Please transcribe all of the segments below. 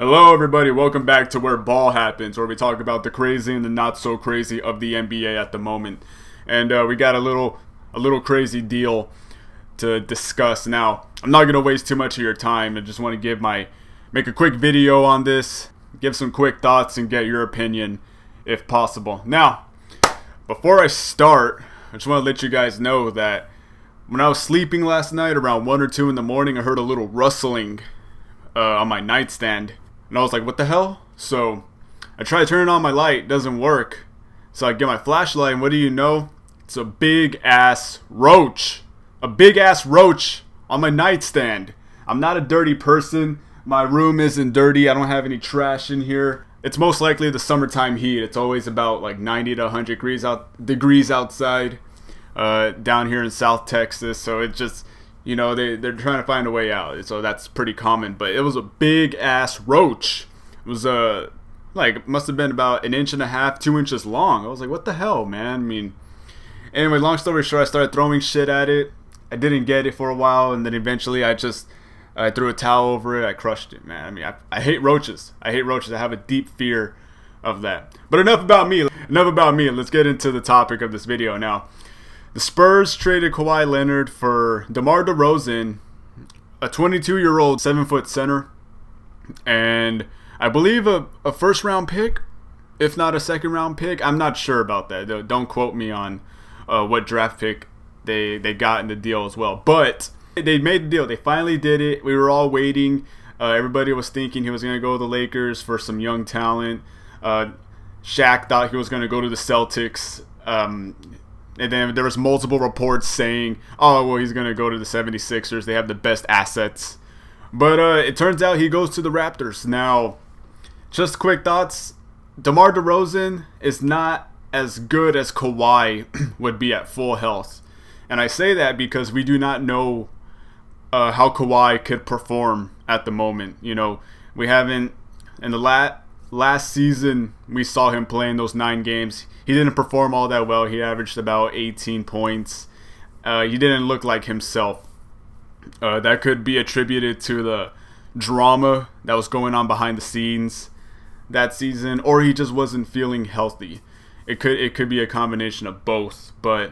Hello everybody, welcome back to Where Ball Happens, where we talk about the crazy and the not so crazy of the NBA at the moment. And we got a little crazy deal to discuss. Now, I'm not going to waste too much of your time. I just want to make a quick video on this, give some quick thoughts and get your opinion if possible. Now, before I start, I just want to let you guys know that when I was sleeping last night around 1 or 2 in the morning, I heard a little rustling on my nightstand. And I was like, what the hell? So I try turning on my light, doesn't work. So I get my flashlight, and what do you know? It's a big ass roach. A big ass roach on my nightstand. I'm not a dirty person. My room isn't dirty. I don't have any trash in here. It's most likely the summertime heat. It's always about like 90 to 100 degrees outside down here in South Texas. So it just, you know, they're trying to find a way out. So that's pretty common. But it was a big ass roach. It was must have been about 1.5 inches, 2 inches long. I was like, what the hell, man? I mean, anyway, long story short, I started throwing shit at it. I didn't get it for a while, and then eventually I threw a towel over it. I crushed it, man. I mean, I hate roaches. I have a deep fear of that. But enough about me. Let's get into the topic of this video now. The Spurs traded Kawhi Leonard for Demar Derozan, a 22-year-old 7-foot center, and I believe a first-round pick, if not a second-round pick. I'm not sure about that. Don't quote me on what draft pick they got in the deal as well. But they made the deal. They finally did it. We were all waiting. Everybody was thinking he was going to go to the Lakers for some young talent. Shaq thought he was going to go to the Celtics. And then there was multiple reports saying, oh, well, he's going to go to the 76ers. They have the best assets. But it turns out he goes to the Raptors. Now, just quick thoughts. DeMar DeRozan is not as good as Kawhi would be at full health. And I say that because we do not know how Kawhi could perform at the moment. You know, we haven't, in the last season, we saw him play in those 9 games. He didn't perform all that well. He averaged about 18 points. He didn't look like himself. That could be attributed to the drama that was going on behind the scenes that season, or he just wasn't feeling healthy. It could be a combination of both. But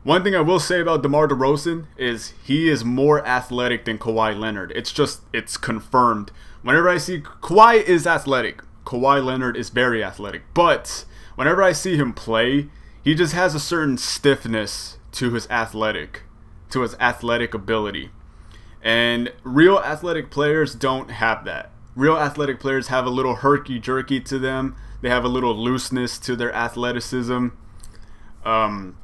one thing I will say about DeMar DeRozan is he is more athletic than Kawhi Leonard. It's confirmed. Whenever I see Kawhi is athletic, Kawhi Leonard is very athletic, but whenever I see him play, he just has a certain stiffness to his athletic ability. And real athletic players don't have that. Real athletic players have a little herky-jerky to them. They have a little looseness to their athleticism. And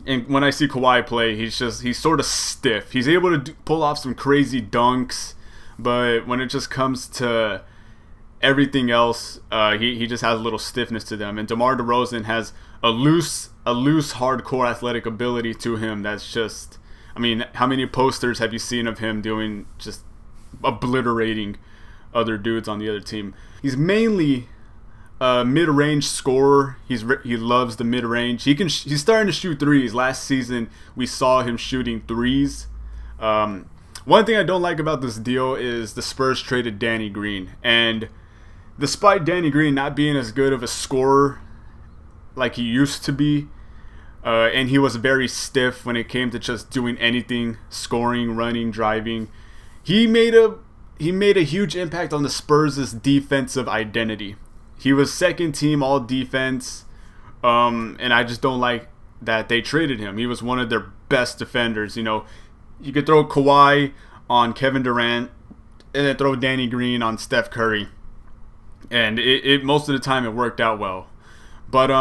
when I see Kawhi play, he's sort of stiff. He's able to pull off some crazy dunks, but when it just comes to everything else, he just has a little stiffness to them. And DeMar DeRozan has a loose, hardcore athletic ability to him. That's just, I mean, how many posters have you seen of him doing, just obliterating other dudes on the other team? He's mainly a mid-range scorer. He loves the mid-range. He's starting to shoot threes. Last season, we saw him shooting threes. One thing I don't like about this deal is the Spurs traded Danny Green, and despite Danny Green not being as good of a scorer like he used to be, and he was very stiff when it came to just doing anything, scoring, running, driving, he made a huge impact on the Spurs' defensive identity. He was second team all defense, and I just don't like that they traded him. He was one of their best defenders. You know, you could throw Kawhi on Kevin Durant and then throw Danny Green on Steph Curry. And it most of the time it worked out well. But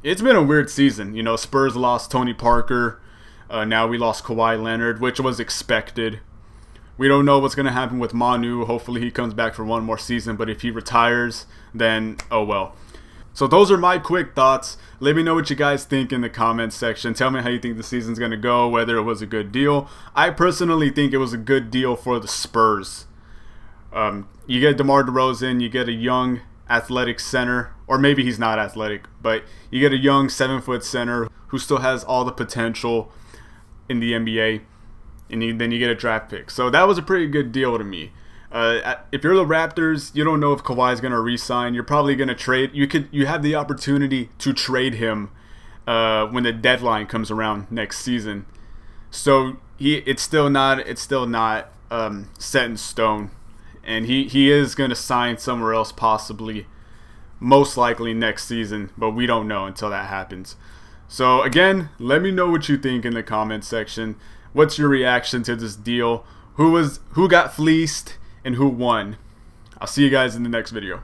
it's been a weird season. You know, Spurs lost Tony Parker. Now we lost Kawhi Leonard, which was expected. We don't know what's going to happen with Manu. Hopefully he comes back for one more season. But if he retires, then oh well. So those are my quick thoughts. Let me know what you guys think in the comments section. Tell me how you think the season's going to go, whether it was a good deal. I personally think it was a good deal for the Spurs. You get DeMar DeRozan, you get a young athletic center, or maybe he's not athletic, but you get a young 7-foot center who still has all the potential in the NBA, and then you get a draft pick. So that was a pretty good deal to me. If you're the Raptors, you don't know if Kawhi's gonna re-sign. You're probably gonna trade. You have the opportunity to trade him when the deadline comes around next season. So it's still not set in stone, and he is gonna sign somewhere else, possibly, most likely next season. But we don't know until that happens. So again, let me know what you think in the comment section. What's your reaction to this deal? Who got fleeced and who won? I'll see you guys in the next video.